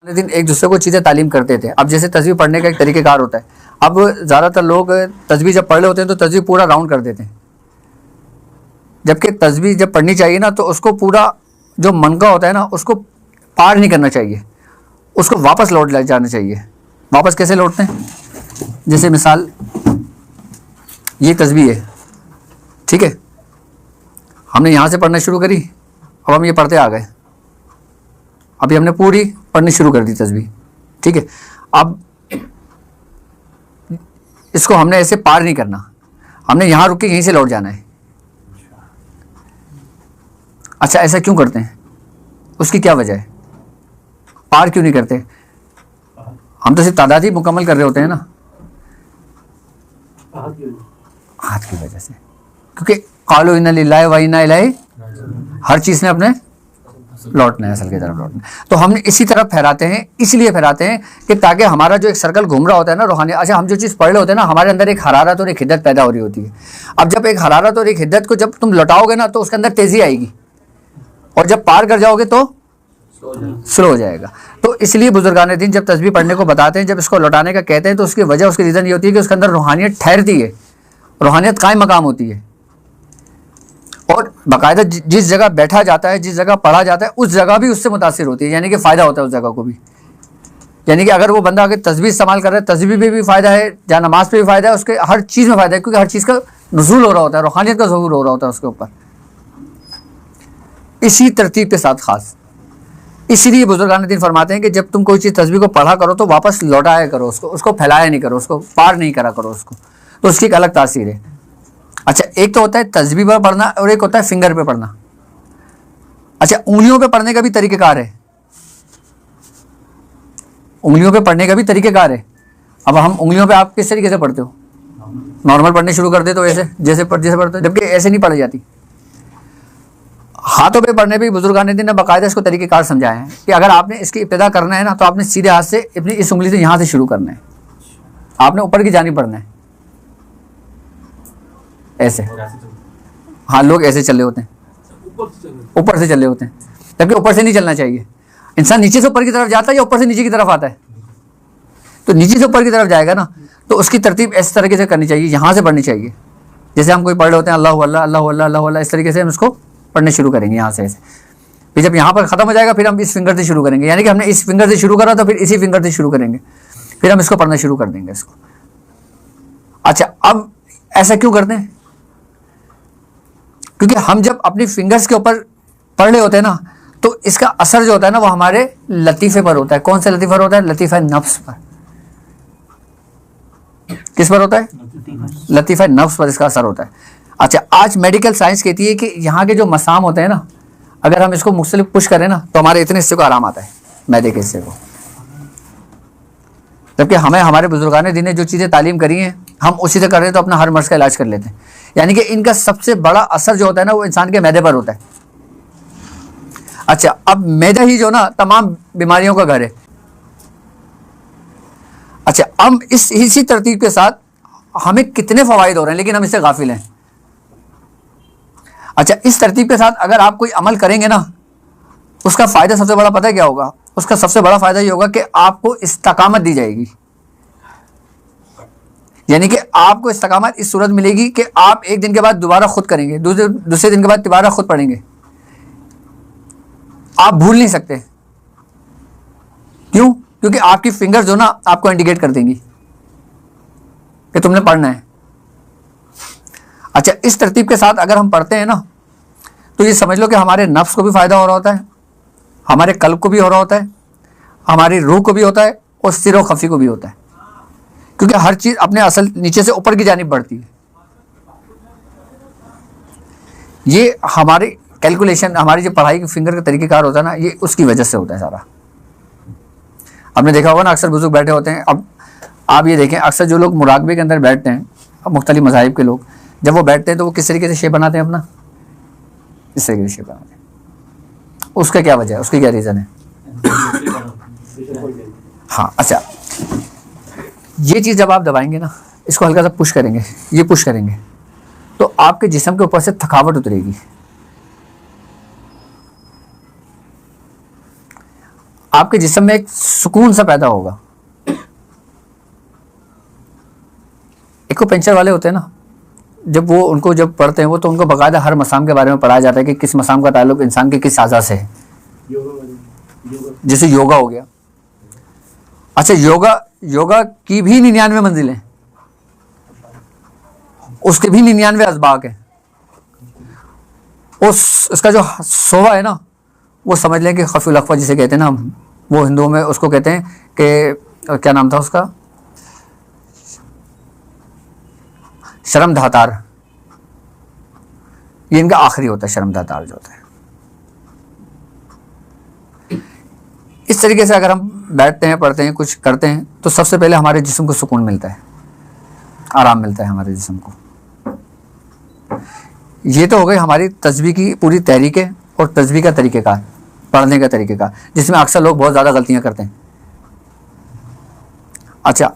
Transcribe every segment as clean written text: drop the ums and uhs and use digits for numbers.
दिन एक दूसरे को चीज़ें तालीम करते थे। अब जैसे तस्बीह पढ़ने का एक तरीक़ेकार होता है, अब ज़्यादातर लोग तस्बीह जब पढ़ रहे होते हैं तो तस्बीह पूरा राउंड कर देते हैं, जबकि तस्बीह जब पढ़नी चाहिए ना तो उसको पूरा जो मनका होता है ना उसको पार नहीं करना चाहिए, उसको वापस लौट जाना चाहिए। वापस कैसे लौटते हैं? जैसे मिसाल ये तस्बीह है, ठीक है, हमने यहाँ से पढ़ना शुरू करी, अब हम ये पढ़ते आ गए, अभी हमने पूरी पढ़नी शुरू कर दी तस्बीह, ठीक है। अब इसको हमने ऐसे पार नहीं करना, हमने यहाँ रुक के यहीं से लौट जाना है। अच्छा, ऐसा क्यों करते हैं? उसकी क्या वजह है? पार क्यों नहीं करते? हम तो सिर्फ तादाद ही मुकम्मल कर रहे होते हैं ना, हाथ की वजह से, क्योंकि क़ालू इन्ना लिल्लाहि व इन्ना इलैहि, हर चीज़ में अपने लौटना है, असल की तरफ लौटना है। तो हम इसी तरफ फहराते हैं, इसलिए फहराते हैं कि ताकि हमारा जो एक सर्कल घूम रहा होता है ना रूहानी, अच्छा हम जो चीज़ पढ़ रहे होते हैं ना, हमारे अंदर एक हरारत और एक हिद्दत पैदा हो रही होती है। अब जब एक हरारत और एक हिद्दत को जब तुम लौटाओगे ना तो उसके अंदर तेज़ी आएगी, और जब पार कर जाओगे तो स्लो हो जाएगा। तो इसलिए बुजुर्गान दीन जब तस्बीह पढ़ने को बताते हैं, जब इसको लौटाने का कहते हैं, तो उसकी वजह, उसकी रीज़न ये होती है कि उसके अंदर रूहानियत ठहरती है, रूहानियत कायम मकाम होती है, और बाकायदा जिस जगह बैठा जाता है, जिस जगह पढ़ा जाता है, उस जगह भी उससे मुतासिर होती है, यानी कि फ़ायदा होता है उस जगह को भी। यानी कि अगर वो बंदा अगर तस्बीह इस्तेमाल कर रहा है, तस्बीह में भी फ़ायदा है, जहाँ नमाज पे भी फ़ायदा है, उसके हर चीज़ में फ़ायदा है, क्योंकि हर चीज़ का नुज़ूल हो रहा होता है, रूहानियत का ज़हूर हो रहा होता है उसके ऊपर, इसी तरतीब के साथ ख़ास। इसीलिए बुजुर्गान दीन फरमाते हैं कि जब तुम कोई चीज़ तस्बीह को पढ़ा करो तो वापस लौटाया करो उसको फैलाया नहीं करो, उसको पार नहीं करा करो उसको, तो उसकी एक अलग तासीर है। अच्छा, एक तो होता है तस्बीह पर पढ़ना और एक होता है फिंगर पे पढ़ना। अच्छा, उंगलियों पे पढ़ने का भी तरीक़ेकार है, उंगलियों पे पढ़ने का भी तरीक़ेकार है। अब हम उंगलियों पे आप किस तरीके से पढ़ते हो? नॉर्मल पढ़ने शुरू कर दे तो ऐसे जैसे पढ़ते हो, जबकि ऐसे नहीं पढ़ी जाती। हाथों पे पढ़ने भी बुजुर्गान दीन ने बाकायदा इसको तरीक़ेकार समझाए हैं कि अगर आपने इसकी इब्तिदा करना है ना तो आपने सीधे हाथ से अपनी इस उंगली से यहाँ से शुरू करना है, आपने ऊपर की जानिब पढ़ना है, ऐसे। हाँ, लोग ऐसे चल रहे होते हैं, ऊपर से चल रहे होते हैं, जबकि ऊपर से नहीं चलना चाहिए। इंसान नीचे से ऊपर की तरफ जाता है या ऊपर से नीचे की तरफ आता है? तो नीचे से ऊपर की तरफ जाएगा ना, तो उसकी तरतीब इस तरीके से करनी चाहिए, यहाँ से पढ़नी चाहिए। जैसे हम कोई पढ़ रहे होते हैं अल्लाहु अल्लाह अल्लाहु अल्लाह अल्लाहु अल्लाह, इस तरीके से हम इसको पढ़ने शुरू करेंगे यहाँ से ऐसे। फिर जब यहाँ पर ख़त्म हो जाएगा फिर हम इस फिंगर से शुरू करेंगे, यानी कि हमने इस फिंगर से शुरू करा तो फिर इसी फिंगर से शुरू करेंगे, फिर हम इसको पढ़ना शुरू कर देंगे इसको। अच्छा, अब ऐसा क्यों करते हैं? क्योंकि हम जब अपनी फिंगर्स के ऊपर पढ़ रहे होते हैं ना तो इसका असर जो होता है ना वो हमारे लतीफ़े पर होता है। कौन सा लतीफ़ा होता है? लतीफ़ा नफ्स पर। किस पर होता है? लतीफ़ा नफ्स पर इसका असर होता है। अच्छा, आज मेडिकल साइंस कहती है कि यहाँ के जो मसाम होते हैं ना, अगर हम इसको मुख्तलिफ पुश करें ना तो हमारे इतने हिस्से को आराम आता है, मैदे के हिस्से को। जबकि हमें हमारे बुजुर्गान दीन ने जो चीज़ें तालीम करी हैं हम उसी से कर रहे हैं, तो अपना हर मर्ज़ का इलाज कर लेते हैं। यानी कि इनका सबसे बड़ा असर जो होता है ना वो इंसान के मैदे पर होता है। अच्छा, अब मैदा ही जो ना तमाम बीमारियों का घर है। अच्छा, हम इसी तरतीब के साथ हमें कितने फ़वाइद हो रहे हैं लेकिन हम इससे गाफिल हैं। अच्छा, इस तरतीब के साथ अगर आप कोई अमल करेंगे ना उसका फ़ायदा सबसे बड़ा पता है क्या होगा? उसका सबसे बड़ा फ़ायदा ये होगा कि आपको इस्तकामत दी जाएगी। यानी कि आपको इस्तकामत इस सूरत मिलेगी कि आप एक दिन के बाद दोबारा खुद करेंगे, दूसरे दिन के बाद दोबारा खुद पढ़ेंगे, आप भूल नहीं सकते। क्यों? क्योंकि आपकी फिंगर जो ना आपको इंडिकेट कर देंगी कि तुमने पढ़ना है। अच्छा, इस तरतीब के साथ अगर हम पढ़ते हैं ना तो ये समझ लो कि हमारे नफ्स को भी फ़ायदा हो रहा होता है, हमारे कल्ब को भी हो रहा होता है, हमारी रूह को भी होता है, और सिर व खफी को भी होता है, क्योंकि हर चीज़ अपने असल नीचे से ऊपर की जानिब बढ़ती है। ये हमारी कैलकुलेशन, हमारी जो पढ़ाई के फिंगर का तरीक़ेकार होता है ना, ये उसकी वजह से होता है सारा। आपने देखा होगा ना, अक्सर बुजुर्ग बैठे होते हैं। अब आप ये देखें, अक्सर जो लोग मुराकबे के अंदर बैठते हैं, अब मुख्तलिफ मज़ाहिब के लोग जब वो बैठते हैं तो वो किस तरीके से शेप बनाते हैं अपना? इस तरीके से शेप बनाते हैं। उसका क्या वजह है? उसकी क्या रीज़न है? हाँ, अच्छा, ये चीज़ जब आप दबाएंगे ना, इसको हल्का सा पुश करेंगे, ये पुश करेंगे, तो आपके जिस्म के ऊपर से थकावट उतरेगी। आपके जिस्म में एक सुकून सा पैदा होगा। एक पेंचर वाले होते हैं ना, जब वो उनको जब पढ़ते हैं वो, तो उनको बाकायदा हर मसाम के बारे में पढ़ाया जाता है कि किस मसाम का ताल्लुक इंसान के किस आज़ा से है। जैसे योगा हो गया। अच्छा, योगा की भी 99 मंजिलें, उसके भी 99 असबाक है। उसका जो 100वां है ना, वो समझ लें कि खफील अख्वा जिसे कहते हैं ना, वो हिंदुओं में उसको कहते हैं कि क्या नाम था उसका, शर्म धातार। ये इनका आखिरी होता है, शर्म धातार जो होता है। इस तरीके से अगर हम बैठते हैं, पढ़ते हैं, कुछ करते हैं, तो सबसे पहले हमारे जिस्म को सुकून मिलता है, आराम मिलता है हमारे जिस्म को। ये तो हो गई हमारी तस्बीह की पूरी तहरीकें और तस्बीह का तरीक़ेकार, पढ़ने का तरीक़ेकार, जिसमें अक्सर लोग बहुत ज़्यादा गलतियां करते हैं। अच्छा,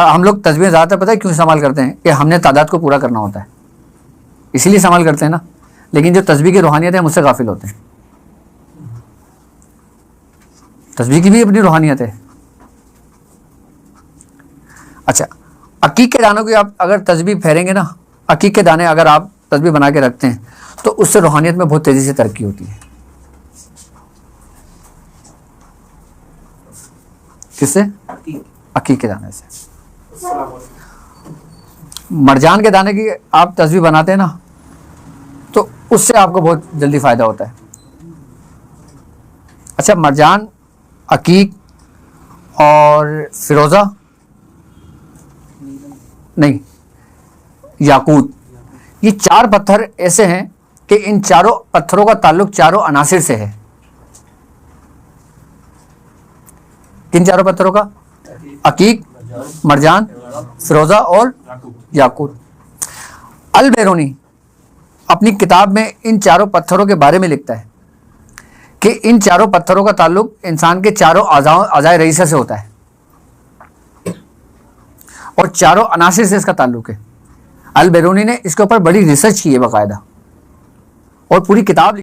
हम लोग तस्बीह ज़्यादातर पता है क्यों इस्तेमाल करते हैं? कि हमने तादाद को पूरा करना होता है, इसीलिए इस्तेमाल करते हैं ना। लेकिन जो तस्बीह की रूहानियत है, हम उससे गाफिल होते हैं। तस्बीह की भी अपनी रूहानियत है। अच्छा, अकीक के दानों की आप अगर तस्बीह फेरेंगे ना, अकीक के दाने अगर आप तस्बीह बना के रखते हैं, तो उससे रूहानियत में बहुत तेज़ी से तरक्की होती है। किससे? अकीक के दाने से। मरजान के दाने की आप तस्बीह बनाते हैं ना, तो उससे आपको बहुत जल्दी फ़ायदा होता है। अच्छा, मरजान, अकीक और फिरोज़ा नहीं, याकूत, ये 4 पत्थर ऐसे हैं कि इन चारों पत्थरों का ताल्लुक चारों अनासिर से है। किन चारों पत्थरों का? अकीक, मरजान, फिरोज़ा और याकूत। अल बैरूनी अपनी किताब में इन चारों पत्थरों के बारे में लिखता है कि इन चारों पत्थरों का ताल्लुक इंसान के चारों अज़ाए रईसा से होता है और चारों अनासिर से इसका ताल्लुक है। अल बैरूनी ने इसके ऊपर बड़ी रिसर्च की है बाकायदा, और पूरी किताब